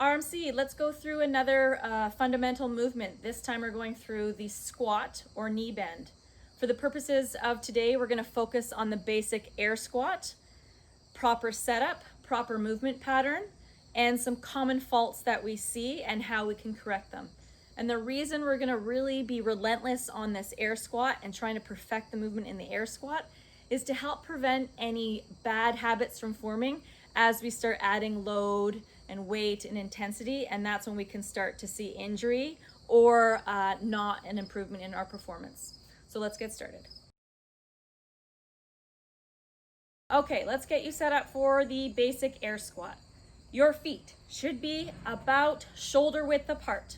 RMC, let's go through another fundamental movement. This time we're going through the squat or knee bend. For the purposes of today, we're going to focus on the basic air squat, proper setup, proper movement pattern, and some common faults that we see and how we can correct them. And the reason we're going to really be relentless on this air squat and trying to perfect the movement in the air squat is to help prevent any bad habits from forming as we start adding load and weight and intensity, and that's when we can start to see injury or not an improvement in our performance. So let's get started. Okay, let's get you set up for the basic air squat. Your feet should be about shoulder width apart.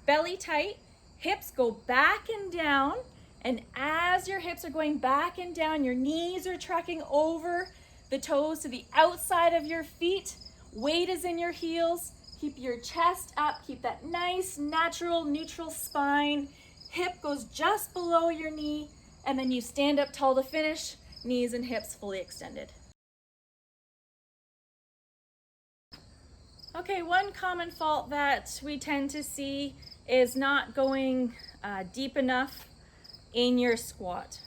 Belly tight, hips go back and down, and as your hips are going back and down, your knees are tracking over the toes to the outside of your feet. Weight is in your heels. Keep your chest up. Keep that nice, natural, neutral spine. Hip goes just below your knee, and then you stand up tall to finish, knees and hips fully extended. Okay, one common fault that we tend to see is not going deep enough in your squat.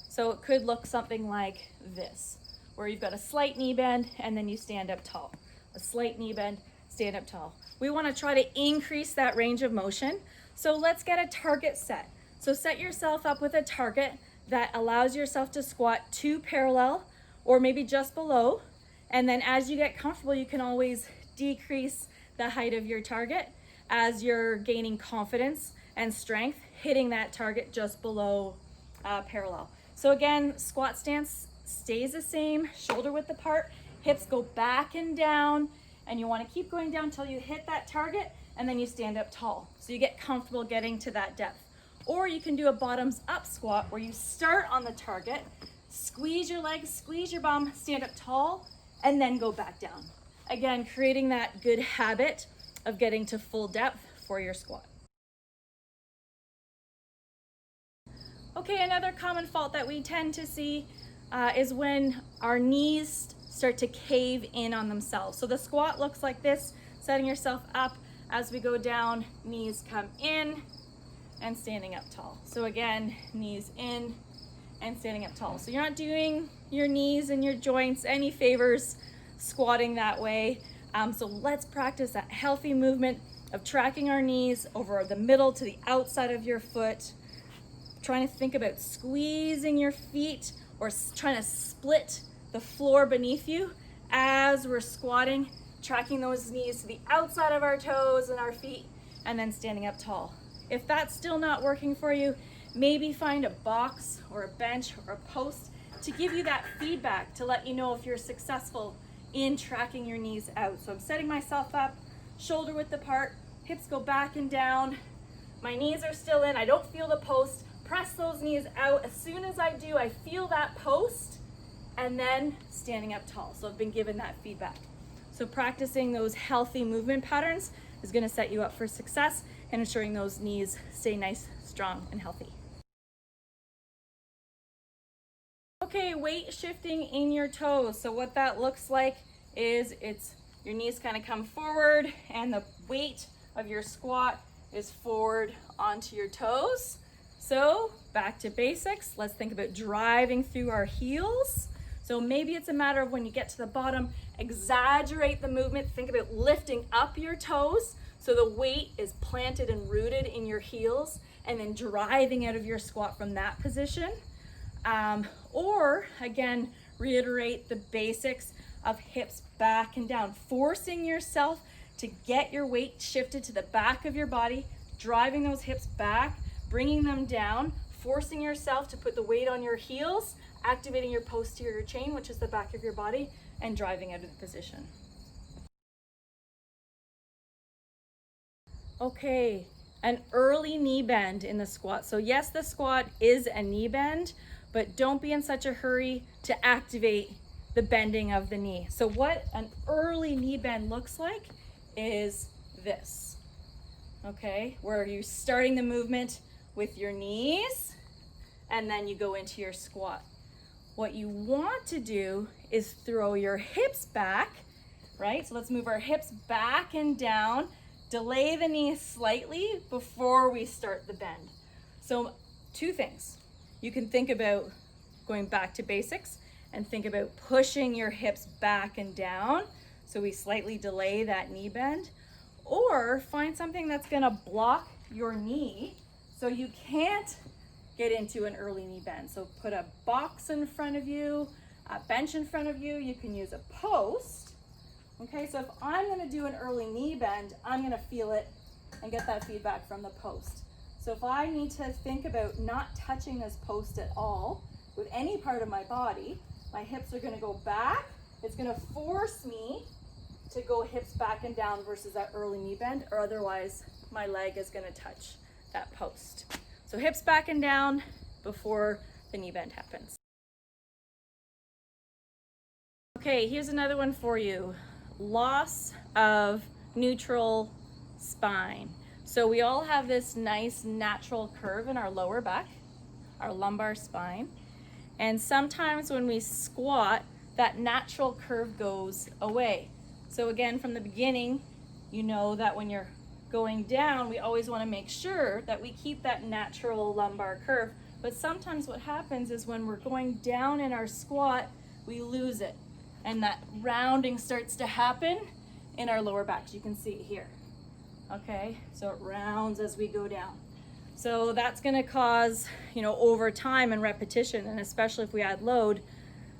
So it could look something like this, where you've got a slight knee bend and then you stand up tall. A slight knee bend, stand up tall. We want to try to increase that range of motion. So let's get a target set. So set yourself up with a target that allows yourself to squat 2 parallel or maybe just below. And then as you get comfortable, you can always decrease the height of your target as you're gaining confidence and strength, hitting that target just below parallel. So again, squat stance stays the same, shoulder width apart, hips go back and down, and you want to keep going down until you hit that target, and then you stand up tall. So you get comfortable getting to that depth. Or you can do a bottoms up squat where you start on the target, squeeze your legs, squeeze your bum, stand up tall, and then go back down. Again, creating that good habit of getting to full depth for your squat. Okay, another common fault that we tend to see is when our knees start to cave in on themselves. So the squat looks like this, setting yourself up as we go down, knees come in and standing up tall. So again, knees in and standing up tall. So you're not doing your knees and your joints any favors squatting that way. So let's practice that healthy movement of tracking our knees over the middle to the outside of your foot, trying to think about squeezing your feet or trying to split the floor beneath you as we're squatting, tracking those knees to the outside of our toes and our feet, and then standing up tall. If that's still not working for you, maybe find a box or a bench or a post to give you that feedback to let you know if you're successful in tracking your knees out. So I'm setting myself up, shoulder width apart, hips go back and down, my knees are still in, I don't feel the post, press those knees out. As soon as I do, I feel that post, and then standing up tall. So I've been given that feedback. So practicing those healthy movement patterns is going to set you up for success and ensuring those knees stay nice, strong, and healthy. Okay, weight shifting in your toes. So what that looks like is your knees kind of come forward and the weight of your squat is forward onto your toes. So back to basics. Let's think about driving through our heels. So maybe it's a matter of when you get to the bottom, exaggerate the movement. Think about lifting up your toes so the weight is planted and rooted in your heels, and then driving out of your squat from that position. Or again, reiterate the basics of hips back and down, forcing yourself to get your weight shifted to the back of your body, driving those hips back, bringing them down, forcing yourself to put the weight on your heels, activating your posterior chain, which is the back of your body, and driving out of the position. Okay, an early knee bend in the squat. So yes, the squat is a knee bend, but don't be in such a hurry to activate the bending of the knee. So what an early knee bend looks like is this, okay? Where you're starting the movement with your knees and then you go into your squat. What you want to do is throw your hips back, right? So let's move our hips back and down, delay the knees slightly before we start the bend. So two things. You can think about going back to basics and think about pushing your hips back and down so we slightly delay that knee bend, or find something that's gonna block your knee so you can't get into an early knee bend. So put a box in front of you, a bench in front of you. You can use a post. Okay, so if I'm gonna do an early knee bend, I'm gonna feel it and get that feedback from the post. So if I need to think about not touching this post at all with any part of my body, my hips are gonna go back. It's gonna force me to go hips back and down versus that early knee bend, or otherwise my leg is gonna touch that post. So hips back and down before the knee bend happens. Okay, here's another one for you. Loss of neutral spine. So we all have this nice natural curve in our lower back, our lumbar spine. And sometimes when we squat, that natural curve goes away. So again, from the beginning, you know that when you're going down, we always want to make sure that we keep that natural lumbar curve. But sometimes what happens is when we're going down in our squat, we lose it. And that rounding starts to happen in our lower back. You can see it here. Okay, so it rounds as we go down. So that's going to cause, over time and repetition, and especially if we add load,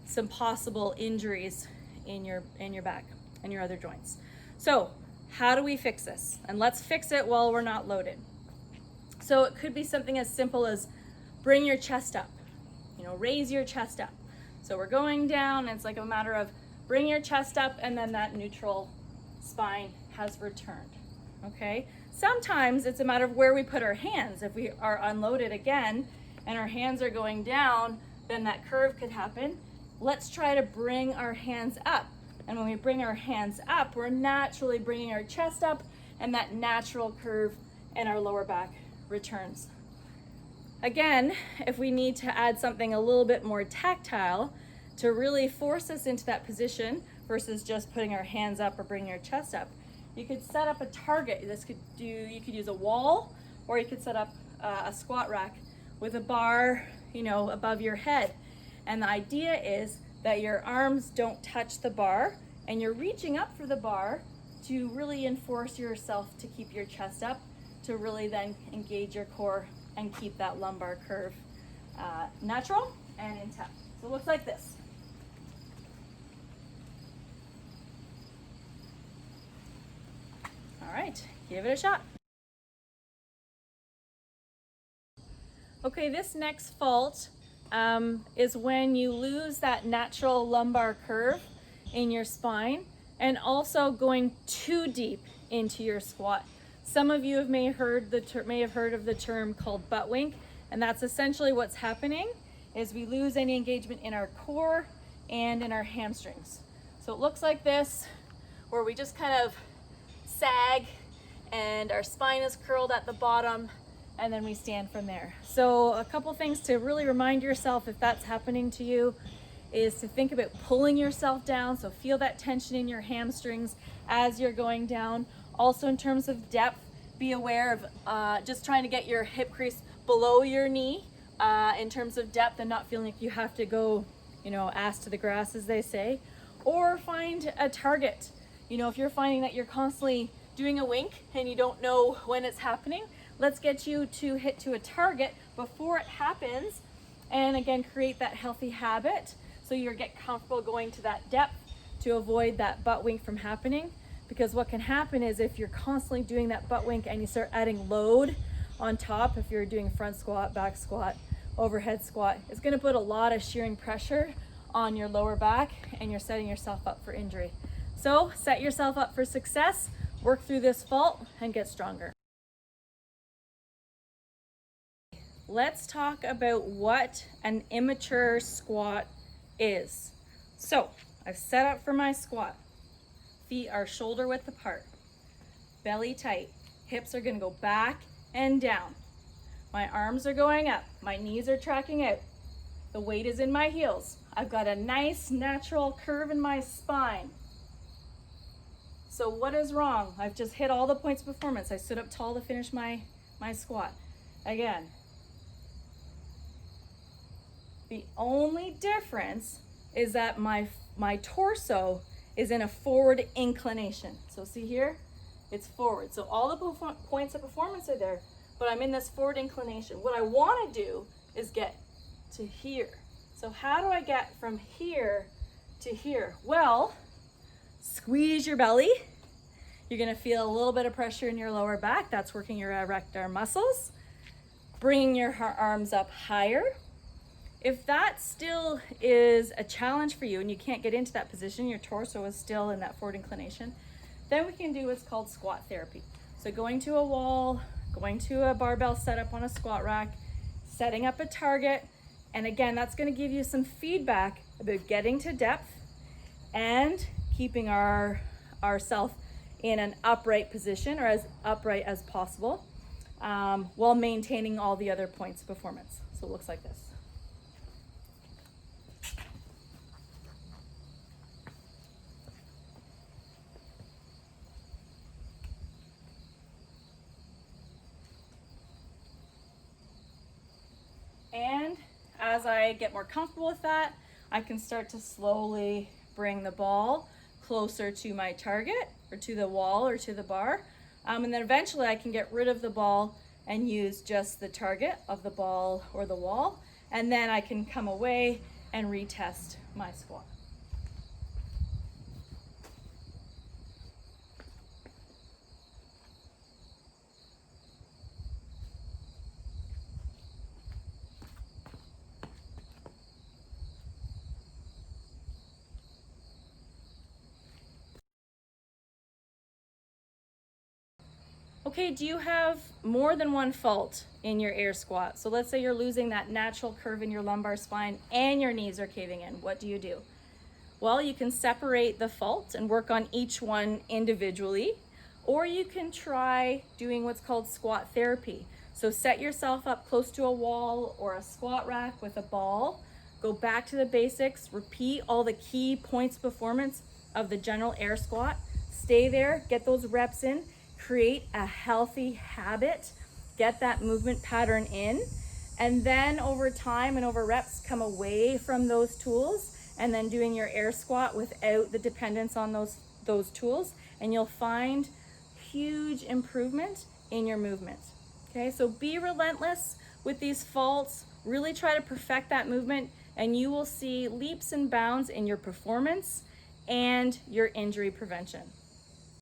some possible injuries in your back and your other joints. So how do we fix this? And let's fix it while we're not loaded. So it could be something as simple as bring your chest up, raise your chest up. So we're going down, and it's like a matter of bring your chest up, and then that neutral spine has returned, okay? Sometimes it's a matter of where we put our hands. If we are unloaded again and our hands are going down, then that curve could happen. Let's try to bring our hands up. And when we bring our hands up, we're naturally bringing our chest up, and that natural curve in our lower back returns. Again, if we need to add something a little bit more tactile to really force us into that position versus just putting our hands up or bringing our chest up, you could set up a target. You could use a wall, or you could set up a squat rack with a bar, above your head. And the idea is that your arms don't touch the bar, and you're reaching up for the bar to really enforce yourself to keep your chest up, to really then engage your core and keep that lumbar curve natural and intact. So it looks like this. All right, give it a shot. Okay, this next fault is when you lose that natural lumbar curve in your spine, and also going too deep into your squat. Some of you may have heard of the term called butt wink, and that's essentially what's happening is we lose any engagement in our core and in our hamstrings. So it looks like this, where we just kind of sag and our spine is curled at the bottom, and then we stand from there. So a couple things to really remind yourself if that's happening to you is to think about pulling yourself down. So feel that tension in your hamstrings as you're going down. Also in terms of depth, be aware of just trying to get your hip crease below your knee in terms of depth, and not feeling like you have to go, ass to the grass, as they say. Or find a target. If you're finding that you're constantly doing a wink and you don't know when it's happening, let's get you to hit to a target before it happens, and again, create that healthy habit so you get comfortable going to that depth to avoid that butt wink from happening. Because what can happen is if you're constantly doing that butt wink and you start adding load on top, if you're doing front squat, back squat, overhead squat, it's going to put a lot of shearing pressure on your lower back, and you're setting yourself up for injury. So set yourself up for success, work through this fault, and get stronger. Let's talk about what an immature squat is. So I've set up for my squat. Feet are shoulder width apart, belly tight. Hips are gonna go back and down. My arms are going up, my knees are tracking out. The weight is in my heels. I've got a nice natural curve in my spine. So what is wrong? I've just hit all the points of performance. I stood up tall to finish my squat. Again, the only difference is that my torso is in a forward inclination. So see here, it's forward. So all the points of performance are there, but I'm in this forward inclination. What I want to do is get to here. So how do I get from here to here? Well, squeeze your belly. You're gonna feel a little bit of pressure in your lower back. That's working your erector muscles. Bringing your arms up higher. If that still is a challenge for you and you can't get into that position, your torso is still in that forward inclination, then we can do what's called squat therapy. So going to a wall, going to a barbell setup on a squat rack, setting up a target, and again, that's gonna give you some feedback about getting to depth and keeping ourself in an upright position, or as upright as possible, while maintaining all the other points of performance. So it looks like this. And as I get more comfortable with that, I can start to slowly bring the ball closer to my target, or to the wall, or to the bar. And then eventually I can get rid of the ball and use just the target of the ball or the wall. And then I can come away and retest my squat. Okay, do you have more than one fault in your air squat? So let's say you're losing that natural curve in your lumbar spine and your knees are caving in. What do you do? Well, you can separate the fault and work on each one individually, or you can try doing what's called squat therapy. So set yourself up close to a wall or a squat rack with a ball. Go back to the basics, repeat all the key points of performance of the general air squat. Stay there, get those reps in. Create a healthy habit, get that movement pattern in, and then over time and over reps, come away from those tools and then doing your air squat without the dependence on those tools, and you'll find huge improvement in your movement. Okay, so be relentless with these faults, really try to perfect that movement, and you will see leaps and bounds in your performance and your injury prevention.